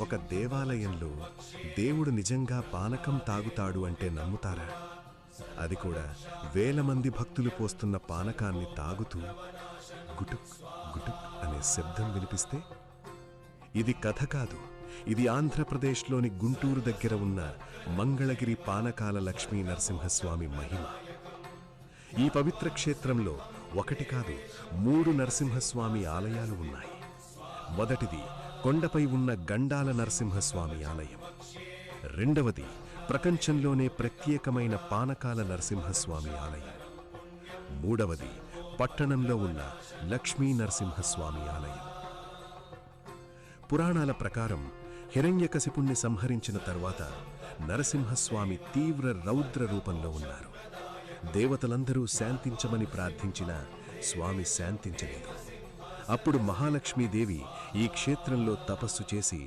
ఒక దేవాలయంలో దేవుడు నిజంగా పానకం తాగుతాడు అంటే నమ్ముతారా? అది కూడా వేల మంది భక్తులు పోస్తున్న పానకాన్ని తాగుతూ గుటుక్ గుటుక్ అనే శబ్దం వినిపిస్తే? ఇది కథ కాదు, ఇది ఆంధ్రప్రదేశ్లోని గుంటూరు దగ్గర ఉన్న మంగళగిరి పానకాల లక్ష్మీ నరసింహస్వామి మహిమ. ఈ పవిత్ర క్షేత్రంలో ఒకటి కాదు, 3 నరసింహస్వామి ఆలయాలు ఉన్నాయి. మొదటిది కొండపై ఉన్న గండాల నరసింహస్వామి ఆలయం. రెండవది ప్రపంచంలోనే ప్రత్యేకమైన పానకాల నరసింహస్వామి ఆలయం. మూడవది పట్టణంలో ఉన్న లక్ష్మీ నరసింహస్వామి ఆలయం. పురాణాల ప్రకారం హిరణ్యకశిపుణ్ణి సంహరించిన తరువాత నరసింహస్వామి తీవ్ర రౌద్ర రూపంలో ఉన్నారు. దేవతలందరూ శాంతించమని ప్రార్థించినా స్వామి శాంతించలేదు. అప్పుడు మహాలక్ష్మీదేవి ఈ క్షేత్రంలో తపస్సు చేసి